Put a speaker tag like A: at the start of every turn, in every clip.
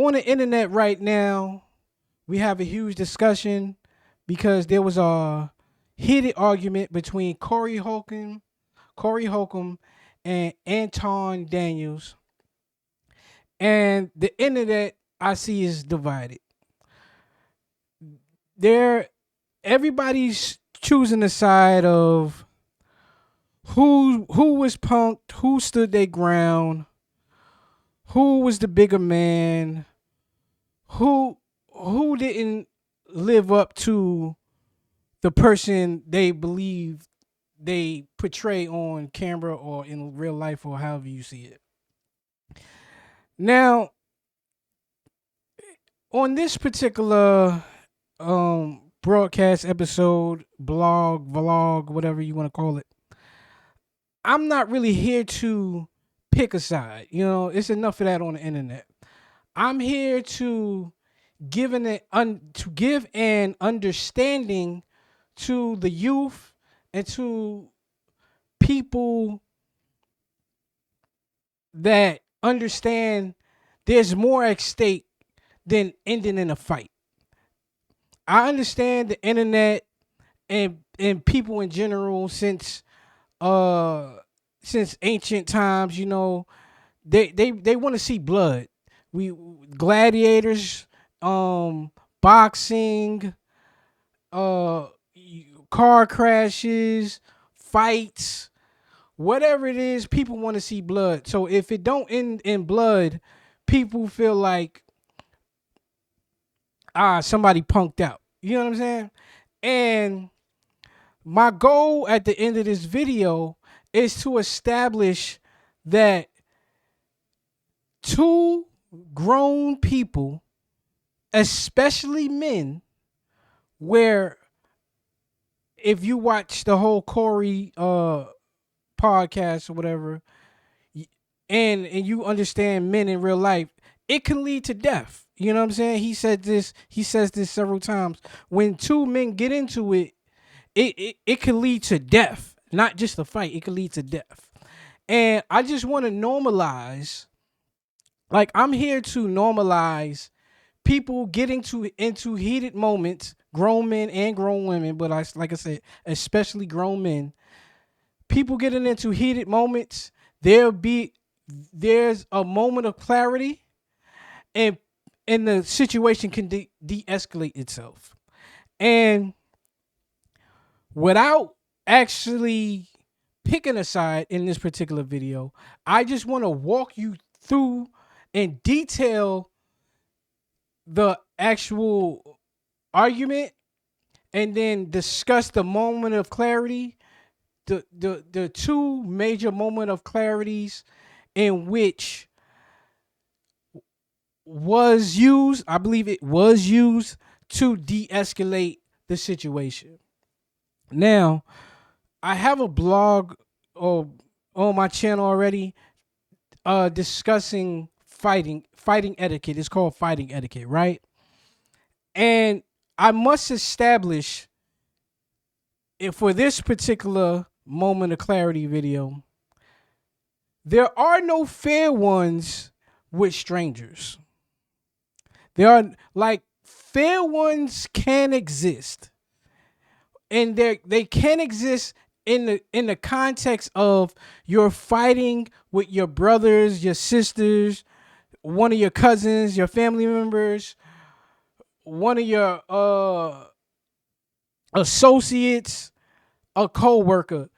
A: on the internet right now, we have a huge discussion because there was a heated argument between Corey Holcomb, and Anton Daniels, and the internet I see is divided. There, everybody's choosing the side of who was punked, who stood their ground, who was the bigger man, who who didn't live up to the person they believe they portray on camera or in real life or however you see it. Now, on this particular broadcast episode, blog, vlog, whatever you want to call it, I'm not really here to pick a side. It's enough of that on the internet. I'm here to to give an understanding to the youth and to people that understand there's more at stake than ending in a fight. I understand the internet and people in general uh since ancient times, they want to see blood. We gladiators, boxing, uh car crashes, fights, whatever it is, people want to see blood. So if it don't end in blood, people feel like somebody punked out. You know what I'm saying? And my goal at the end of this video is to establish that two grown people, especially men, where if you watch the whole Corey podcast or whatever, and you understand men in real life, it can lead to death. You know what I'm saying? He says this several times. When two men get into it, it can lead to death. Not just a fight, it can lead to death. And I just want to normalize, like I'm here to normalize people getting into heated moments, grown men and grown women, but like I said, especially grown men. People getting into heated moments, there's a moment of clarity, and the situation can de-escalate itself. And without actually picking a side in this particular video, I just want to walk you through and detail the actual argument and then discuss the moment of clarity, the two major moment of clarities in which was used, I believe it was used to de-escalate the situation. Now, I have a blog on my channel already discussing fighting etiquette. It's called Fighting Etiquette, right? And I must establish for this particular moment of clarity video, there are no fair ones with strangers. There are, like, fair ones can exist, and they can exist in the context of you're fighting with your brothers, your sisters, one of your cousins, your family members, one of your associates, a co-worker.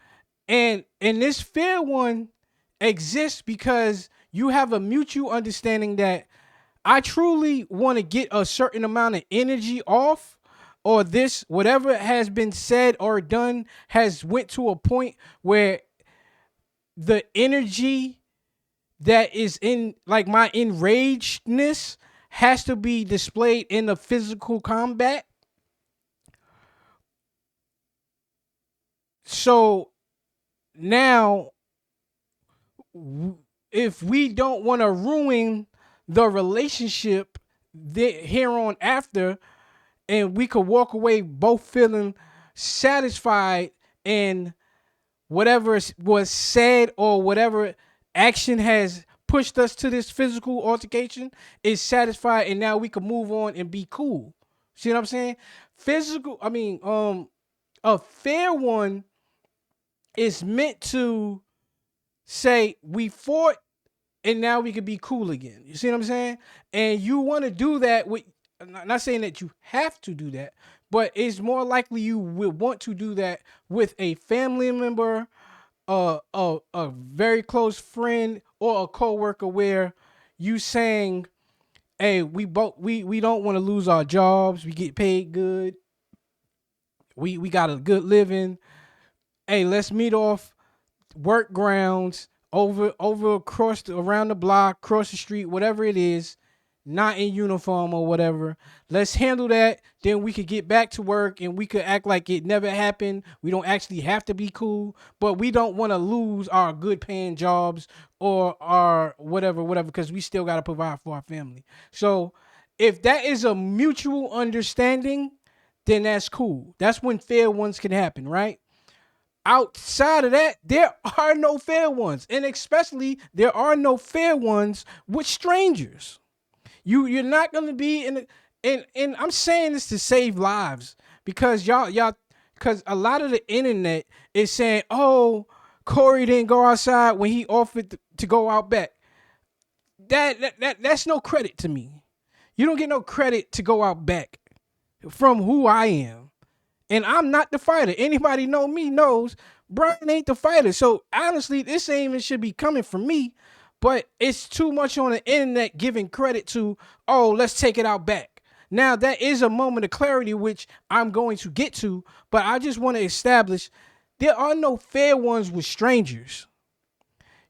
A: And this fair one exists because you have a mutual understanding that I truly want to get a certain amount of energy off, or this whatever has been said or done has went to a point where the energy that is in, like, my enragedness has to be displayed in a physical combat. So now, if we don't want to ruin the relationship here on after, and we could walk away both feeling satisfied in whatever was said or whatever action has pushed us to this physical altercation is satisfied, and now we can move on and be cool. See what I'm saying? Physical, I mean, a fair one is meant to say we fought and now we could be cool again. You see what I'm saying? And you want to do that with, I'm not saying that you have to do that, but it's more likely you will want to do that with a family member, a very close friend, or a coworker, where you saying, "Hey, we don't want to lose our jobs. We get paid good. We got a good living. Hey, let's meet off work grounds over across around the block, across the street, whatever it is, not in uniform or whatever. Let's handle that. Then we could get back to work and we could act like it never happened. We don't actually have to be cool, but we don't want to lose our good paying jobs or our whatever, because we still got to provide for our family. So if that is a mutual understanding, then that's cool. That's when fair ones can happen, right? Outside of that, there are no fair ones, and especially there are no fair ones with strangers. You're not gonna be in, and I'm saying this to save lives, because y'all because a lot of the internet is saying, oh, Corey didn't go outside when he offered to go out back. That's no credit to me. You don't get no credit to go out back from who I am. And I'm not the fighter. Anybody know me knows Brian ain't the fighter. So honestly, this ain't even should be coming from me. But it's too much on the internet giving credit to, oh, let's take it out back. Now that is a moment of clarity which I'm going to get to, but I just want to establish there are no fair ones with strangers.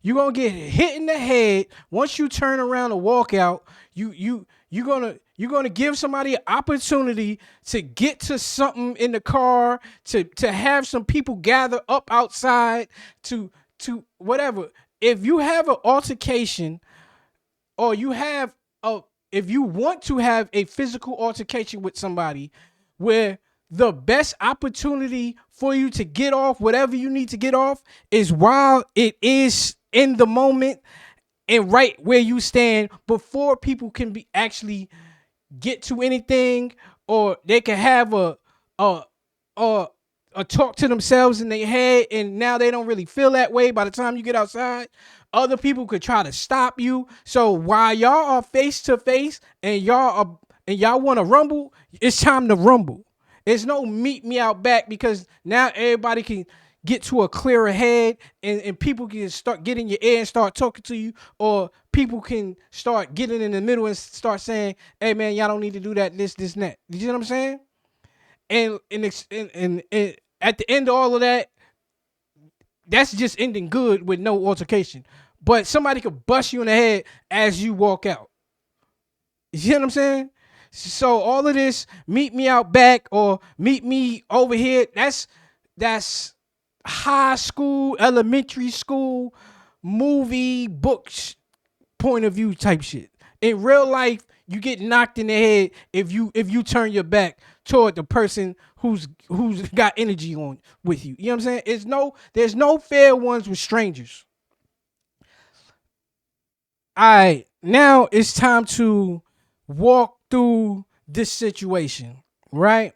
A: You're gonna get hit in the head once you turn around and walk out. You're gonna give somebody an opportunity to get to something in the car, to have some people gather up outside, to whatever. If you have an altercation, or you have a if you want to have a physical altercation with somebody, where the best opportunity for you to get off whatever you need to get off is while it is in the moment and right where you stand, before people can be actually get to anything, or they can have a a a talk to themselves in their head, and now they don't really feel that way by the time you get outside. Other people could try to stop you. So while y'all are face to face and y'all want to rumble, it's time to rumble. It's no meet me out back, because now everybody can get to a clearer head, and people can start getting your ear and start talking to you, or people can start getting in the middle and start saying, hey man, y'all don't need to do that, this, and that. You know what I'm saying? And at the end of all of that, that's just ending good with no altercation. But somebody could bust you in the head as you walk out. You see what I'm saying? So all of this, meet me out back or meet me over here, that's high school, elementary school, movie, books, point of view type shit. In real life, you get knocked in the head if you turn your back toward the person who's got energy on with you. You know what I'm saying? There's no fair ones with strangers. All right, now it's time to walk through this situation, right?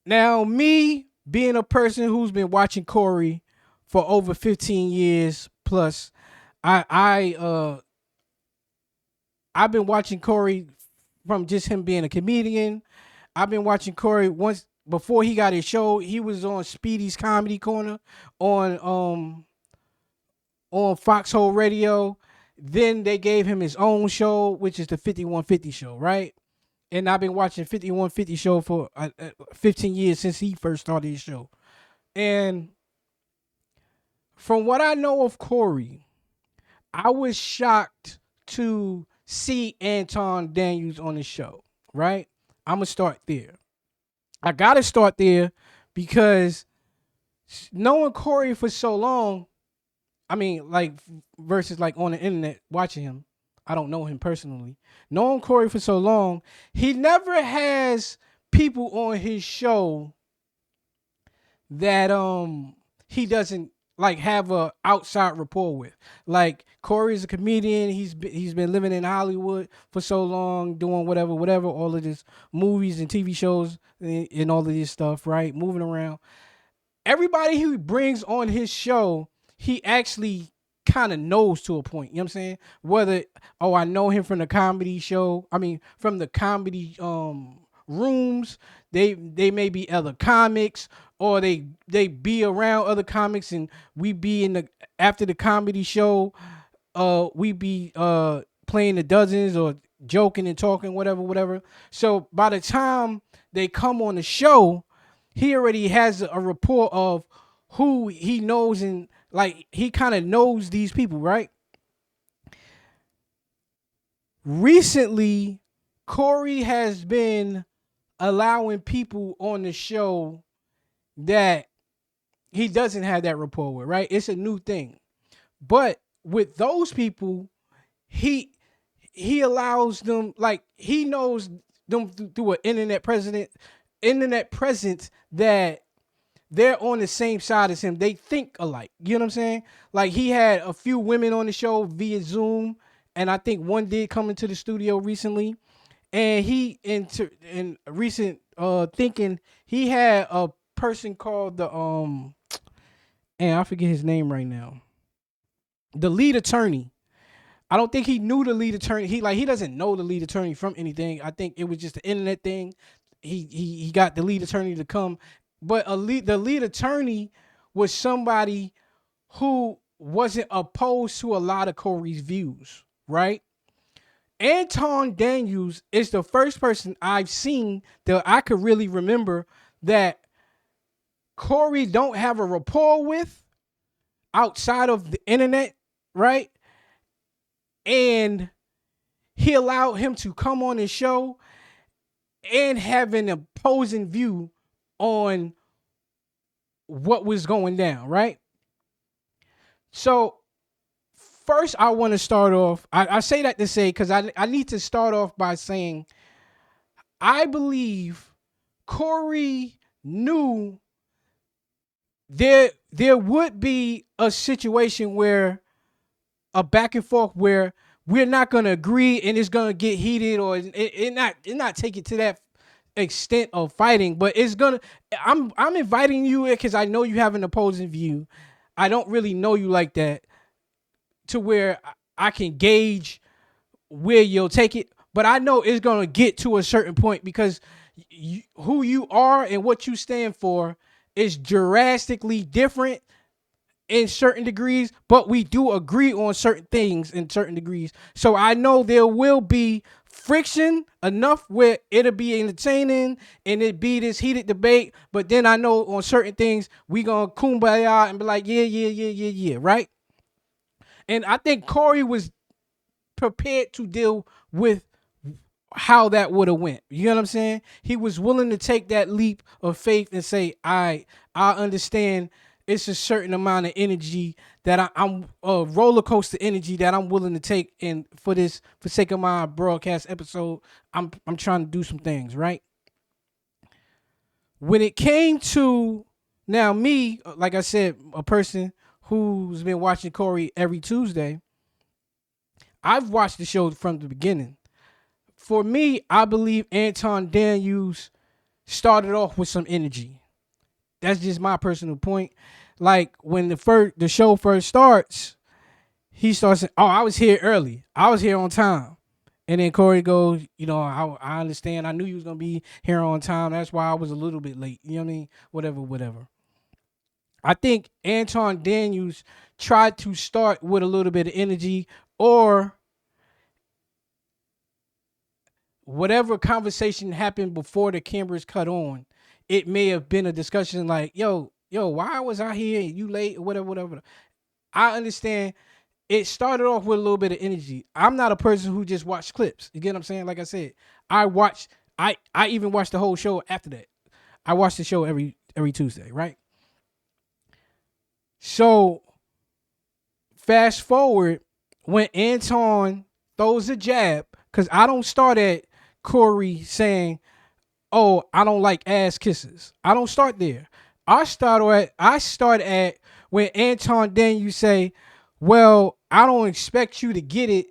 A: Now, me being a person who's been watching Corey for over 15 years plus, I've been watching Corey from just him being a comedian. I've been watching Corey once before he got his show. He was on Speedy's Comedy Corner on Foxhole Radio. Then they gave him his own show, which is the 5150 show, right? And I've been watching 5150 show for 15 years since he first started his show. And from what I know of Corey, I was shocked to see Anton Daniels on the show, right? I'm going to start there. I got to start there because knowing Corey for so long, I mean, like, versus like on the internet watching him, I don't know him personally. Knowing Corey for so long, he never has people on his show that he doesn't like have a outside rapport with. Like Corey is a comedian. He's been living in Hollywood for so long, doing whatever, all of this movies and TV shows and all of this stuff, right? Moving around. Everybody he brings on his show, he actually kind of knows to a point. You know what I'm saying? Whether I know him from the comedy show. I mean, from the comedy rooms. They may be other comics, or they be around other comics, and we be in the after the comedy show. We be playing the dozens or joking and talking, whatever. So by the time they come on the show, he already has a rapport of who he knows, and like he kind of knows these people, right? Recently, Corey has been allowing people on the show that he doesn't have that rapport with, right? It's a new thing. But with those people, he he allows them, like he knows them through an internet presence that they're on the same side as him. They think alike. You know what I'm saying? Like he had a few women on the show via Zoom, and I think one did come into the studio recently. And he in recent thinking, he had a person called the and I forget his name right now. The lead attorney. I don't think he knew the lead attorney. He doesn't know the lead attorney from anything. I think it was just the internet thing. He got the lead attorney to come, but the lead attorney was somebody who wasn't opposed to a lot of Corey's views, right? Anton Daniels is the first person I've seen that I could really remember that Corey don't have a rapport with outside of the internet, right? And he allowed him to come on his show and have an opposing view on what was going down, right? So first I want to start off. I say that to say, because I need to start off by saying I believe Corey knew there would be a situation where a back and forth where we're not gonna agree and it's gonna get heated, or it not take it to that extent of fighting, but it's gonna. I'm inviting you because I know you have an opposing view. I don't really know you like that to where I can gauge where you'll take it, but I know it's gonna get to a certain point because who you are and what you stand for is drastically different in certain degrees, but we do agree on certain things in certain degrees. So I know there will be friction enough where it'll be entertaining and it be this heated debate, but then I know on certain things we gonna kumbaya and be like, yeah, right? And I think Corey was prepared to deal with how that would have went. You know what I'm saying? He was willing to take that leap of faith and say, I understand it's a certain amount of energy that I'm roller coaster energy that I'm willing to take, and for sake of my broadcast episode, I'm trying to do some things, right? When it came to now me, like I said, a person who's been watching Corey every Tuesday, I've watched the show from the beginning. For me, I believe Anton Daniels started off with some energy. That's just my personal point. Like when the show first starts, he starts saying, "Oh, I was here early. I was here on time." And then Corey goes, I understand. I knew you was gonna be here on time. That's why I was a little bit late. You know what I mean? Whatever. I think Anton Daniels tried to start with a little bit of energy, or whatever conversation happened before the cameras cut on. It may have been a discussion like, yo, why was I here? You late or whatever. I understand. It started off with a little bit of energy. I'm not a person who just watched clips. You get what I'm saying? Like I said, I even watched the whole show after that. I watch the show every Tuesday, right? So fast forward when Anton throws a jab, because I don't start at Corey saying, "Oh, I don't like ass kisses." I don't start there. I start at when Anton Daniel say, "Well, I don't expect you to get it.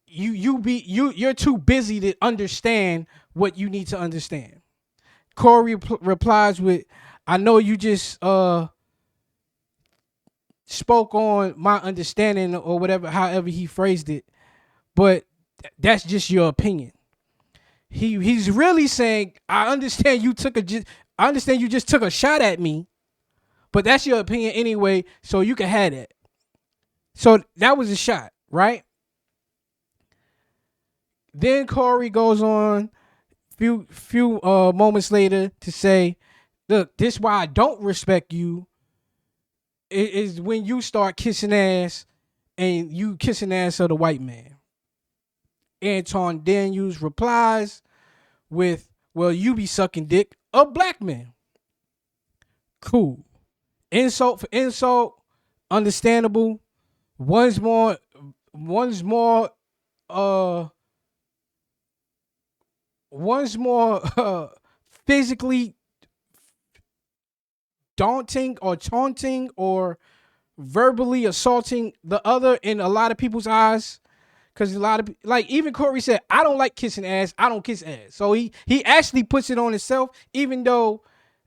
A: You're too busy to understand what you need to understand." Corey replies with, "I know you just spoke on my understanding or whatever, however he phrased it, but that's just your opinion." He's really saying, I understand I understand you just took a shot at me, but that's your opinion anyway, so you can have that. So that was a shot, right? Then Corey goes on few moments later to say, "Look, this why I don't respect you is when you start kissing ass and you kissing ass of the white man." Anton Daniels replies with, "Well, you be sucking dick of black men." Cool. Insult for insult, understandable. One's more one's more uh one's more physically daunting or taunting or verbally assaulting the other in a lot of people's eyes. Cause a lot of, like, even Corey said, "I don't like kissing ass. I don't kiss ass." So he actually puts it on himself, even though,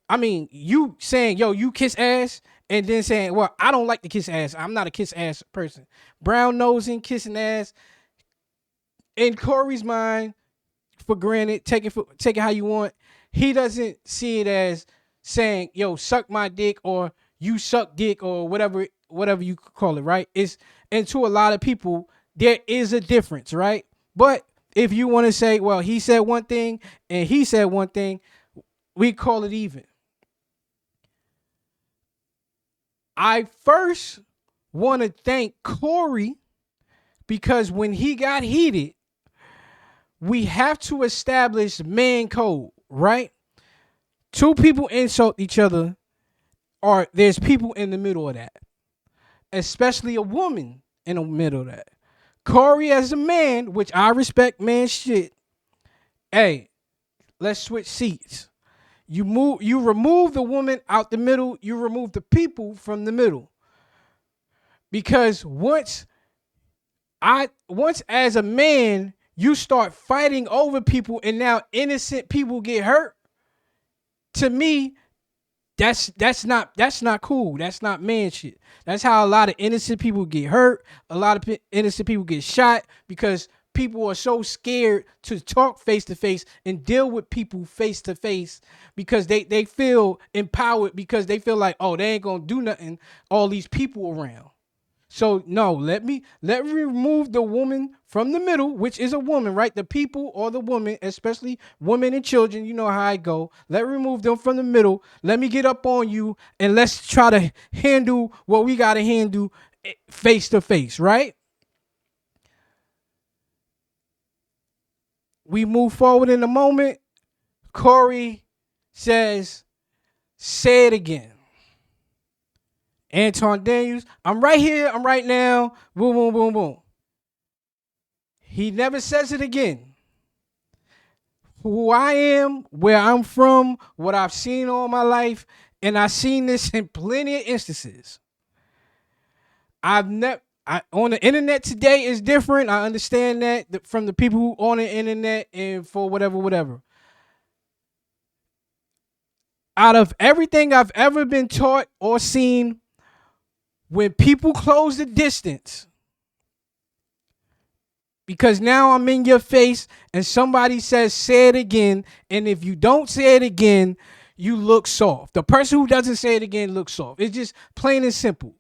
A: I mean, you saying, "Yo, you kiss ass," and then saying, "Well, I don't like to kiss ass. I'm not a kiss ass person." Brown nosing, kissing ass. In Corey's mind, for granted, take it how you want. He doesn't see it as saying, "Yo, suck my dick," or "you suck dick," or whatever you call it, right? It's, and to a lot of people, there is a difference, right? But if you want to say, well, he said one thing and he said one thing, we call it even. I first want to thank Corey because when he got heated, we have to establish man code, right? Two people insult each other, or there's people in the middle of that, especially a woman in the middle of that. Corey, as a man, which I respect man shit, hey, let's switch seats. You remove the woman out the middle, you remove the people from the middle. Because once as a man, you start fighting over people and now innocent people get hurt, to me, that's not cool. That's not man shit. That's how a lot of innocent people get hurt. A lot of innocent people get shot because people are so scared to talk face to face and deal with people face to face because they feel empowered, because they feel like, oh, they ain't gonna do nothing, all these people around. So no, let me remove the woman from the middle, which is a woman, right? The people or the woman, especially women and children, you know how I go. Let me remove them from the middle. Let me get up on you and let's try to handle what we gotta handle face to face, right? We move forward in a moment. Corey says, "Say it again." Anton Daniels, "I'm right here, I'm right now." Boom, boom, boom, boom. He never says it again. Who I am, where I'm from, what I've seen all my life, and I've seen this in plenty of instances. On the internet today is different. I understand that from the people who on the internet and for whatever. Out of everything I've ever been taught or seen, when people close the distance, because now I'm in your face and somebody says, "Say it again," and if you don't say it again, you look soft. The person who doesn't say it again looks soft. It's just plain and simple.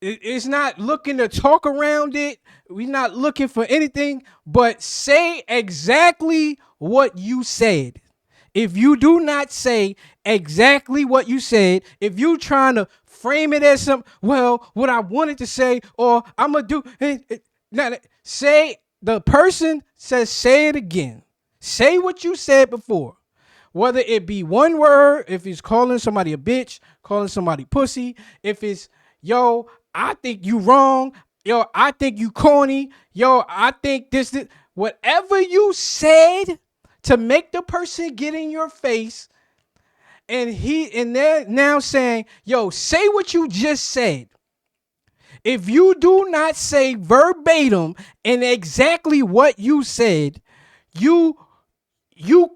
A: It's not looking to talk around it. We're not looking for anything, but say exactly what you said. If you do not say exactly what you said, if you trying to frame it as something, well, what I wanted to say, or I'm gonna do, say, the person says, "Say it again." Say what you said before, whether it be one word, if he's calling somebody a bitch, calling somebody pussy, if it's, "Yo, I think you wrong," "Yo, I think you corny," "Yo, I think this," whatever you said to make the person get in your face And they're now saying, yo, say what you just said. If you do not say verbatim and exactly what you said, you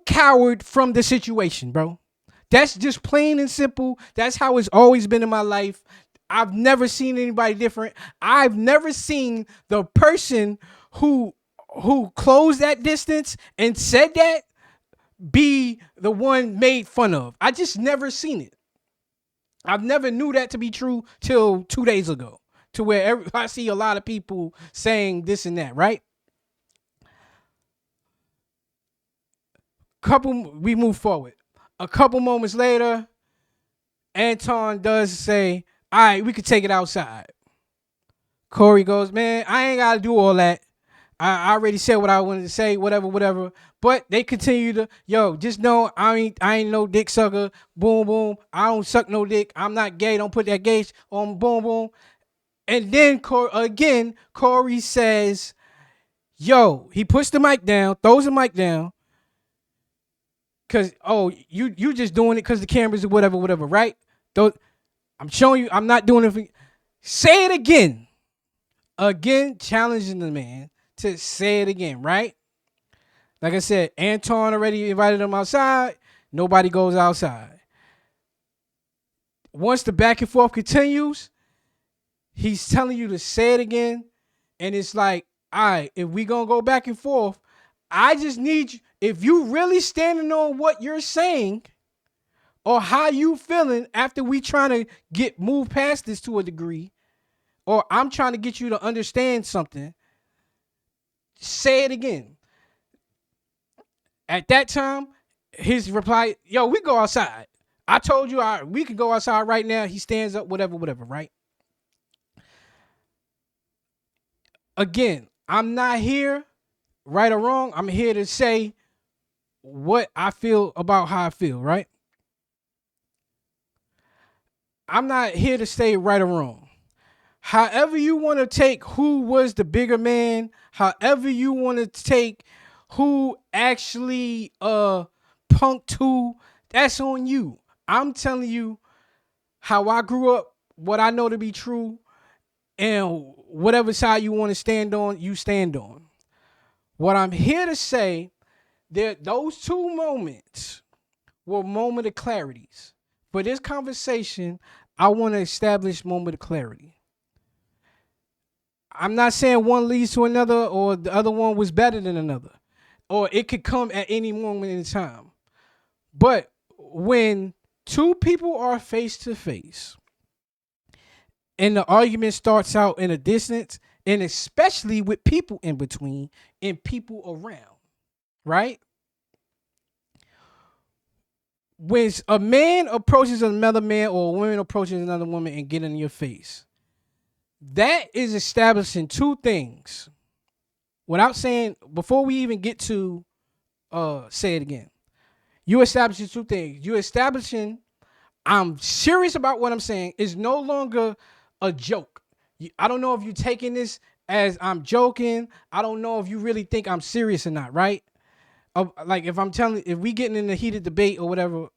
A: coward from the situation, bro. That's just plain and simple. That's how it's always been in my life. I've never seen anybody different. I've never seen the person who closed that distance and said that be the one made fun of. I just never seen it. I've never knew that to be true till 2 days ago, to where I see a lot of people saying this and that, right? We move forward. A couple moments later, Anton does say, all right, we could take it outside. Corey goes, man, I ain't got to do all that. I already said what I wanted to say, whatever. But they continue to, yo, just know I ain't no dick sucker. Boom, boom. I don't suck no dick. I'm not gay. Don't put that gay on. Boom, boom. And then Corey says, yo, he puts the mic down, throws the mic down. Cause you just doing it because the cameras or whatever, right? Though I'm showing you, I'm not doing it for you. Say it again. Again, challenging the man to say it again, right? Like I said, Anton already invited him outside. Nobody goes outside. Once the back and forth continues, he's telling you to say it again. And it's like, all right, if we gonna go back and forth, I just need you, if you really standing on what you're saying or how you feeling after we trying to move past this to a degree, or I'm trying to get you to understand something, say it again. At that time, his reply, yo, we go outside. I told you we could go outside right now. He stands up, whatever, right? Again, I'm not here, right or wrong. I'm here to say what I feel about how I feel, right? I'm not here to say right or wrong. However you want to take who was the bigger man, however you want to take who actually punked who, that's on you. I'm telling you how I grew up, what I know to be true, and whatever side you want to stand on, you stand on. What I'm here to say, that those two moments were moment of clarities. For this conversation, I want to establish moment of clarity. I'm not saying one leads to another or the other one was better than another, or it could come at any moment in time. But when two people are face to face and the argument starts out in a distance, and especially with people in between and people around, right? When a man approaches another man or a woman approaches another woman and get in your face, that is establishing two things. Without saying, before we even get to say it again, you establishing two things. You establishing I'm serious about what I'm saying. Is no longer a joke. I don't know if you're taking this as I'm joking. I don't know if you really think I'm serious or not, right? Like if we getting in a heated debate or whatever,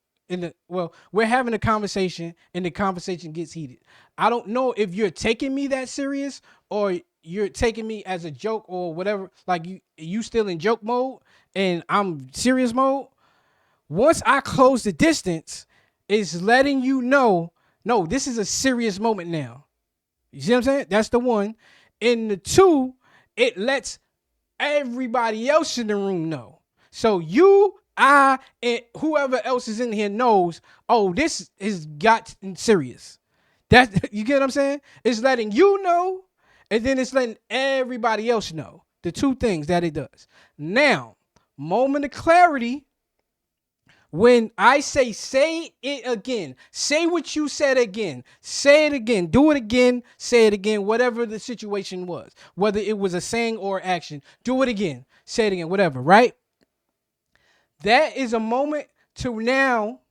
A: we're having a conversation and the conversation gets heated. I don't know if you're taking me that serious or you're taking me as a joke or whatever. Like you still in joke mode and I'm serious mode. Once I close the distance, it's letting you know, no, this is a serious moment now. You see what I'm saying? That's the one. And the two, it lets everybody else in the room know. So you, I, and whoever else is in here knows, oh, this has got serious. You get what I'm saying? It's letting you know, and then it's letting everybody else know. The two things that it does. Now, moment of clarity. When I say it again, say what you said again, say it again, do it again, say it again, whatever the situation was, whether it was a saying or action, do it again, say it again, whatever, right? That is a moment to now,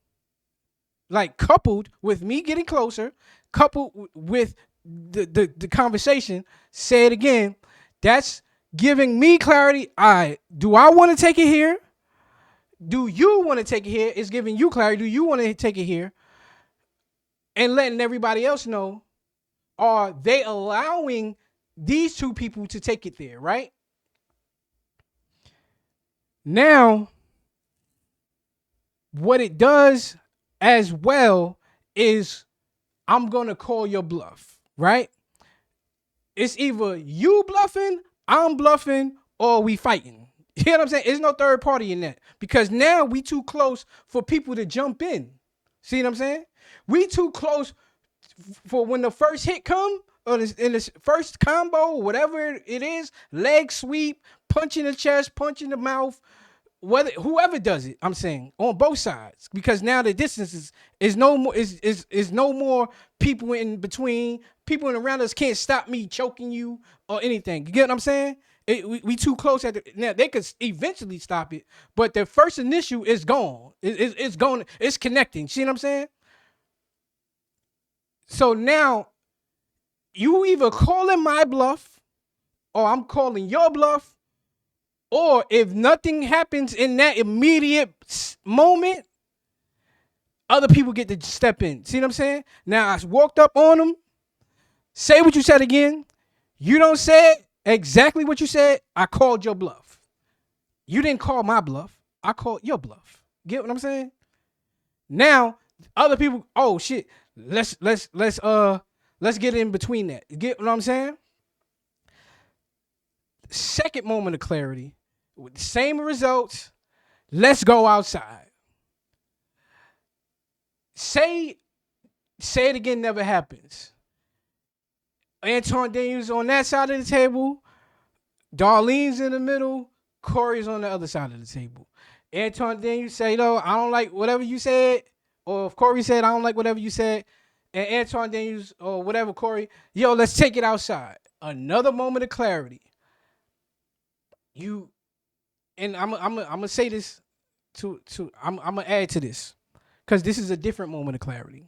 A: like coupled with me getting closer, coupled with the conversation, say it again, that's giving me clarity. Do I want to take it here? Do you want to take it here? It's giving you clarity. Do you want to take it here? And letting everybody else know, are they allowing these two people to take it there, right? Now, what it does as well is I'm going to call your bluff, right? It's either you bluffing, I'm bluffing, or we fighting. You know what I'm saying? There's no third party in that because now we too close for people to jump in. See what I'm saying? We too close for when the first hit come or in this first combo, whatever it is, leg sweep, punch in the chest, punch in the mouth, whether whoever does it, I'm saying on both sides because now the distance is no more is no more people in between. People around us can't stop me choking you or anything. You get what I'm saying? We too close at the, now they could eventually stop it, but the first initial is gone. It's going. It's connecting. See what I'm saying? So now you either calling my bluff or I'm calling your bluff, or if nothing happens in that immediate moment, other people get to step in. See what I'm saying? Now I walked up on them. Say what you said again. You don't say exactly what you said. I called your bluff. You didn't call my bluff. I called your bluff. Get what I'm saying? Now other people. Oh shit. Let's get in between that. Get what I'm saying? Second moment of clarity with the same results. Let's go outside. Say it again never happens. Anton Daniels on that side of the table. Darlene's in the middle. Corey's on the other side of the table. Anton Daniels say, no, I don't like whatever you said. Or if Corey said, I don't like whatever you said. And Anton Daniels or whatever, Corey, yo, let's take it outside. Another moment of clarity. You, and I'm gonna say this I'm gonna add to this because this is a different moment of clarity.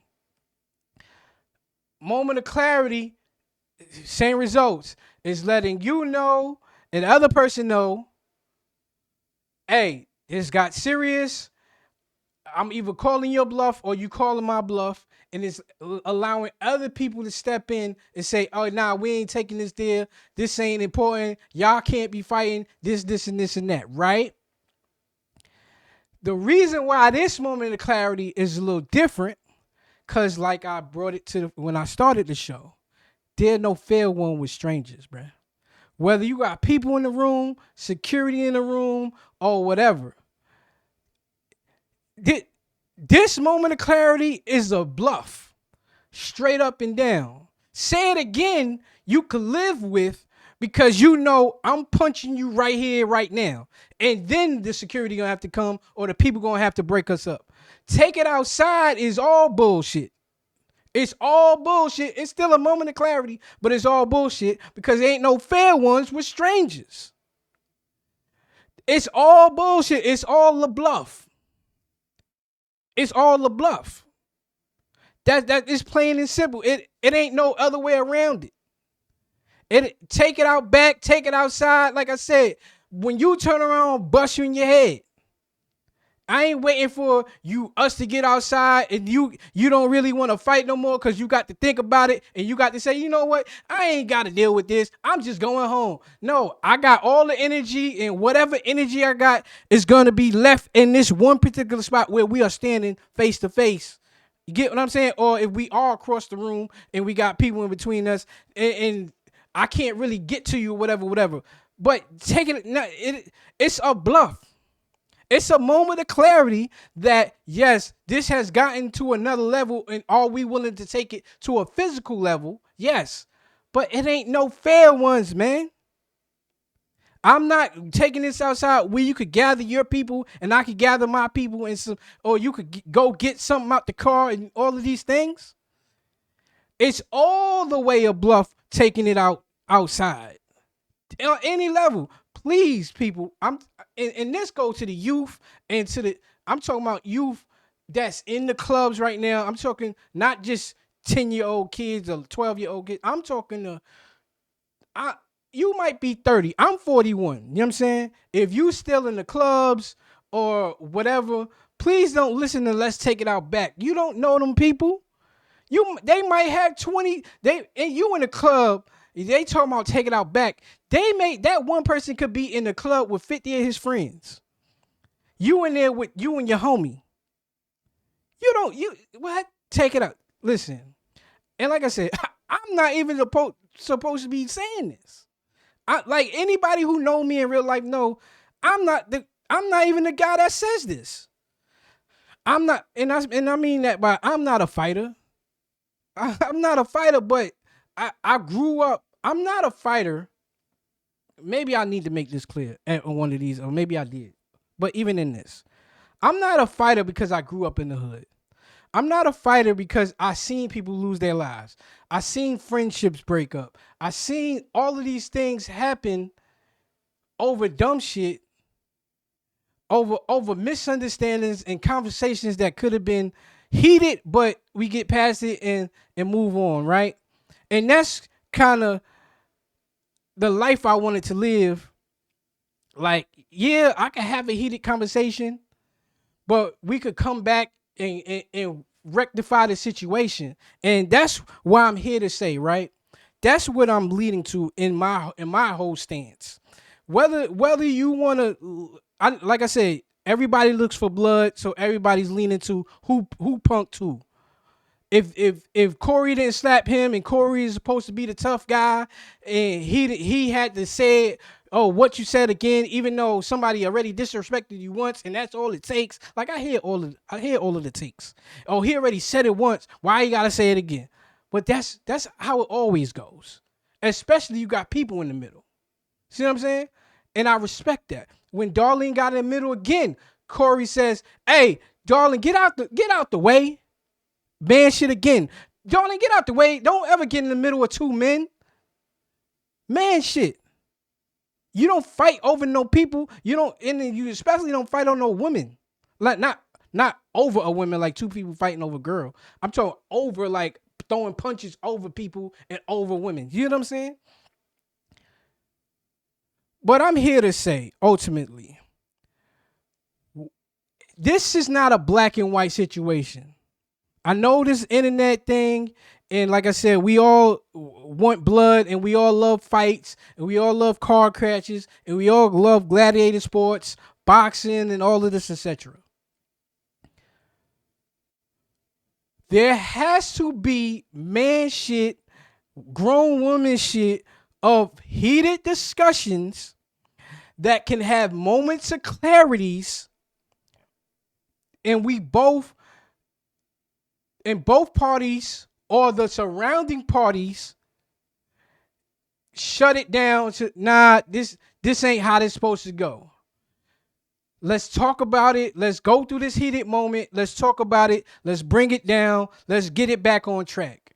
A: Moment of clarity, same results, is letting you know and the other person know, hey, this got serious. I'm either calling your bluff or you calling my bluff, and it's allowing other people to step in and say, oh, nah, we ain't taking this there. This ain't important. Y'all can't be fighting this, and this, and that, right? The reason why this moment of clarity is a little different, because like I brought it to when I started the show, there's no fair one with strangers, bruh. Whether you got people in the room, security in the room, or whatever. This moment of clarity is a bluff, straight up and down. Say it again, you could live with because you know I'm punching you right here, right now. And then the security gonna have to come or the people gonna have to break us up. Take it outside is all bullshit. It's all bullshit. It's still a moment of clarity, but it's all bullshit because there ain't no fair ones with strangers. It's all bullshit. It's all a bluff. It's all a bluff. That is plain and simple. It ain't no other way around it. Take it out back, take it outside. Like I said, when you turn around, bust you in your head. I ain't waiting for us to get outside and you don't really want to fight no more because you got to think about it and you got to say, you know what? I ain't got to deal with this. I'm just going home. No, I got all the energy, and whatever energy I got is going to be left in this one particular spot where we are standing face to face. You get what I'm saying? Or if we are across the room and we got people in between us and I can't really get to you, whatever. But it's a bluff. It's a moment of clarity that, yes, this has gotten to another level, and are we willing to take it to a physical level? Yes. But it ain't no fair ones, man. I'm not taking this outside where you could gather your people and I could gather my people and some, or you could go get something out the car and all of these things. It's all the way a bluff taking it outside. On any level. Please, people, and this goes to the youth and I'm talking about youth that's in the clubs right now. I'm talking not just 10-year-old kids or 12-year-old kids. I'm talking you might be 30. I'm 41. You know what I'm saying? If you still in the clubs or whatever, please don't listen to Let's Take It Out Back. You don't know them people. They might have 20, and you in the club, they talking about take it out back. That one person could be in the club with 50 of his friends. You in there with you and your homie. You what? Take it out. Listen. And like I said, I'm not even supposed to be saying this. Like anybody who know me in real life know I'm not even the guy that says this. I'm not, and I mean that by I'm not a fighter. I'm not a fighter, but I grew up. I'm not a fighter. Maybe I need to make this clear on one of these, or maybe I did. But even in this, I'm not a fighter because I grew up in the hood. I'm not a fighter because I seen people lose their lives. I seen friendships break up. I seen all of these things happen over dumb shit, over misunderstandings and conversations that could have been heated, but we get past it and move on, right? And that's kind of the life I wanted to live. Like, yeah, I could have a heated conversation, but we could come back and rectify the situation. And that's why I'm here to say, right? That's what I'm leading to in my whole stance. Whether you want to, like I said, everybody looks for blood, so everybody's leaning to who punked who. If Corey didn't slap him and Corey is supposed to be the tough guy and he had to say it, oh, what you said again, even though somebody already disrespected you once and that's all it takes. Like I hear all of the takes. Oh, he already said it once. Why you gotta say it again? But that's how it always goes. Especially you got people in the middle. See what I'm saying? And I respect that. When Darlene got in the middle again, Corey says, "Hey, Darlene, get out the way." Man shit again. Darlene, get out the way. Don't ever get in the middle of two men. Man shit. You don't fight over no people. You don't, and you especially don't fight on no women. Like not over a woman, like two people fighting over a girl. I'm talking over, like throwing punches over people and over women. You know what I'm saying? But I'm here to say, ultimately, this is not a black and white situation. I know this internet thing, and like I said, we all want blood, and we all love fights, and we all love car crashes, and we all love gladiator sports, boxing, and all of this, etc. There has to be man shit, grown woman shit of heated discussions that can have moments of clarities, and both parties or the surrounding parties shut it down to, nah, this ain't how this supposed to go. Let's talk about it. Let's go through this heated moment. Let's talk about it. Let's bring it down. Let's get it back on track.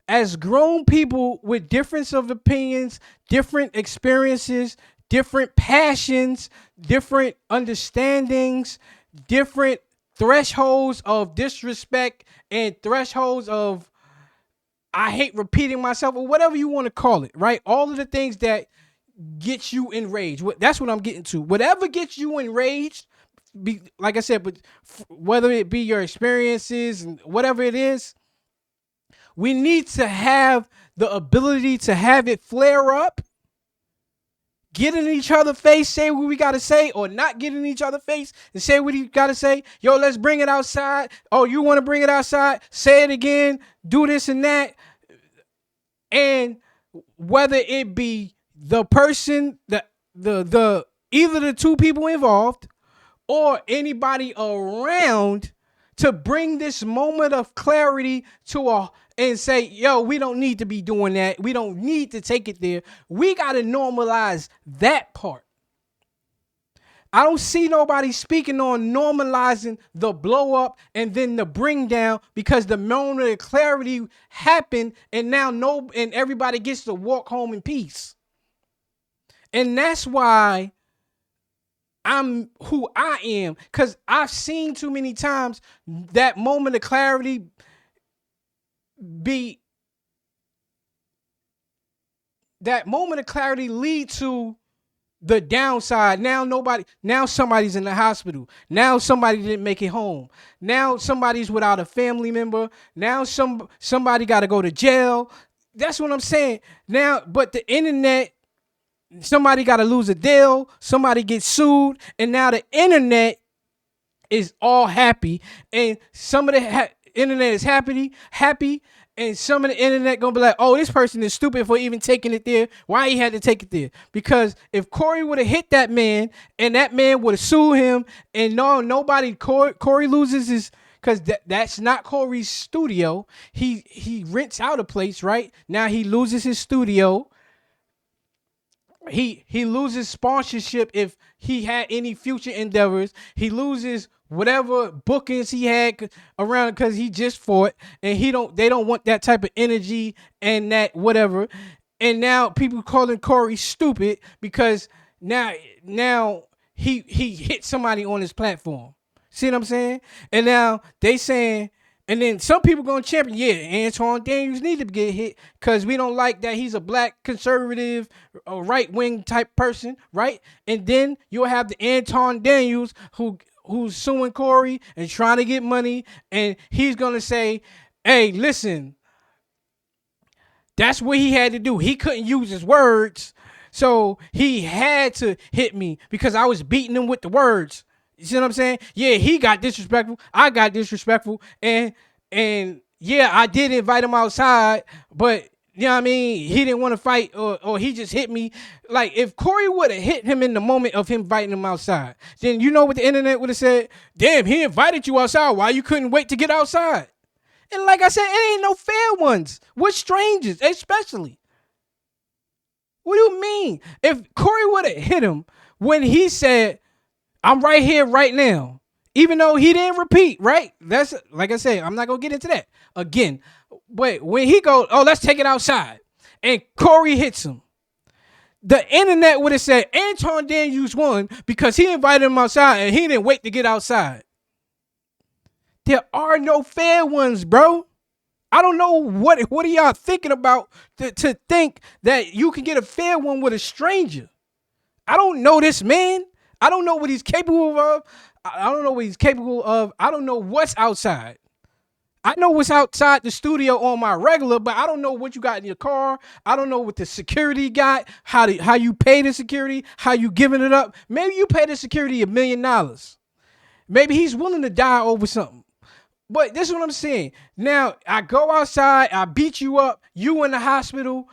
A: As grown people with difference of opinions, different experiences, different passions, different understandings, different thresholds of disrespect and thresholds of, I hate repeating myself, or whatever you want to call it, right? All of the things that get you enraged. That's what I'm getting to. Whatever gets you enraged, like I said, but whether it be your experiences and whatever it is, we need to have the ability to have it flare up, get in each other's face, say what we gotta say, or not get in each other's face and say what you gotta say. Yo, let's bring it outside. Oh, you want to bring it outside? Say it again. Do this and that. And whether it be the person, the either the two people involved or anybody around, to bring this moment of clarity to and say, yo, we don't need to be doing that. We don't need to take it there. We got to normalize that part. I don't see nobody speaking on normalizing the blow up and then the bring down, because the moment of clarity happened and now and everybody gets to walk home in peace. And that's why I'm who I am, because I've seen too many times that moment of clarity lead to the downside. Now somebody's in the hospital. Now somebody didn't make it home. Now somebody's without a family member. Now somebody got to go to jail. That's what I'm saying. Now, but the internet, somebody got to lose a deal. Somebody gets sued, and now the internet is all happy, and some of the internet is happy, and some of the internet gonna be like, oh, this person is stupid for even taking it there. Why he had to take it there? Because if Corey would have hit that man, and that man would have sued him, and Corey loses his, because that's not Corey's studio. He rents out a place, right? Now he loses his studio. He loses sponsorship if he had any future endeavors. He loses whatever bookings he had around because he just fought, and they don't want that type of energy and that whatever. And now people calling Corey stupid because now he hit somebody on his platform. See what I'm saying? And now they saying, and then some people gonna champion, yeah, Anton Daniels need to get hit because we don't like that he's a black conservative, right wing type person, right? And then you'll have the Anton Daniels who's suing Corey and trying to get money, and he's gonna say, hey, listen, that's what he had to do. He couldn't use his words, so he had to hit me because I was beating him with the words. You see what I'm saying? Yeah, he got disrespectful. I got disrespectful. And yeah, I did invite him outside, but you know what I mean? He didn't want to fight, or he just hit me. Like, if Corey would have hit him in the moment of him inviting him outside, then you know what the internet would have said? Damn, he invited you outside. Why you couldn't wait to get outside? And like I said, it ain't no fair ones with strangers, especially. What do you mean? If Corey would have hit him when he said, I'm right here right now, even though he didn't repeat, right? That's, like I said, I'm not going to get into that again. But when he goes, oh, let's take it outside, and Corey hits him, the internet would have said Anton Daniels won because he invited him outside and he didn't wait to get outside. There are no fair ones, bro. I don't know what are y'all thinking about to think that you can get a fair one with a stranger. I don't know this man. I don't know what he's capable of. I don't know what he's capable of. I don't know what's outside. I know what's outside the studio on my regular, but I don't know what you got in your car. I don't know what the security got, how you pay the security, how you giving it up. Maybe you pay the security $1 million. Maybe he's willing to die over something. But this is what I'm saying. Now, I go outside, I beat you up, you in the hospital.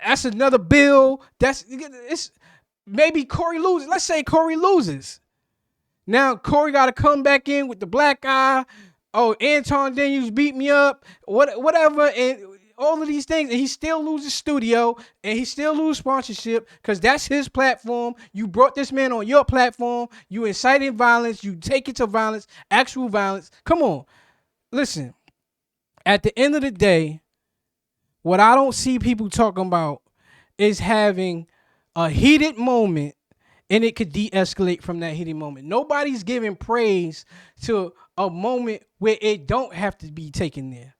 A: That's another bill. It's maybe Corey loses. Let's say Corey loses. Now Corey got to come back in with the black eye. Oh, Anton Daniels beat me up. Whatever, and all of these things, and he still loses studio, and he still loses sponsorship because that's his platform. You brought this man on your platform. You inciting violence. You take it to violence, actual violence. Come on, listen. At the end of the day, what I don't see people talking about is having a heated moment, and it could de-escalate from that heated moment. Nobody's giving praise to a moment where it don't have to be taken there.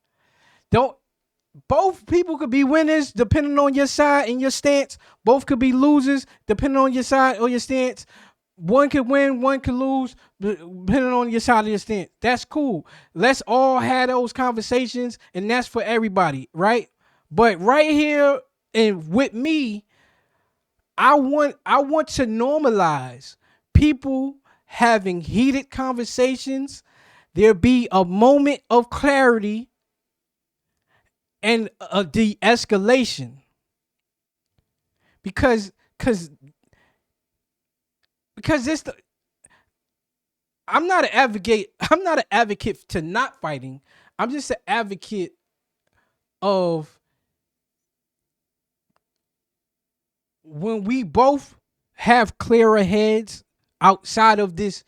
A: Both people could be winners depending on your side and your stance. Both could be losers depending on your side or your stance. One could win, one could lose, depending on your side of your stance. That's cool. Let's all have those conversations, and that's for everybody, right? But right here and with me, I want to normalize people having heated conversations. There be a moment of clarity and a de-escalation. Because this, I'm not an advocate to not fighting. I'm just an advocate of when we both have clearer heads outside of this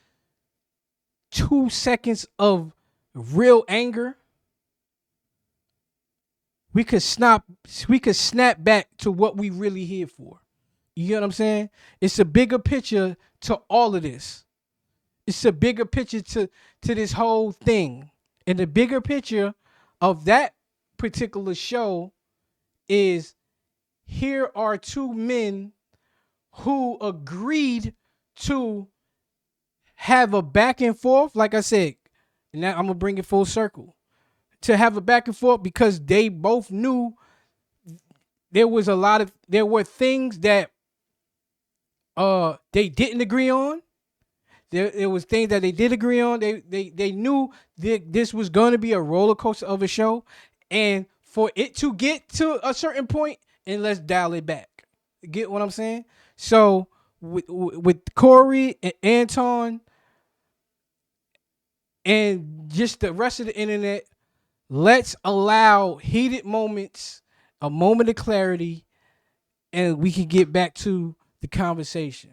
A: 2 seconds of real anger, we could snap back to what we really here for. You get what I'm saying? It's a bigger picture to all of this. It's a bigger picture to this whole thing. And the bigger picture of that particular show is, here are two men who agreed to have a back and forth, like I said, and now I'm gonna bring it full circle, to have a back and forth because they both knew there were things that they didn't agree on. There was things that they did agree on. They knew that this was going to be a roller coaster of a show, and for it to get to a certain point, and let's dial it back. Get what I'm saying? So with Corey and Anton and just the rest of the internet, let's allow heated moments, a moment of clarity, and we can get back to the conversation.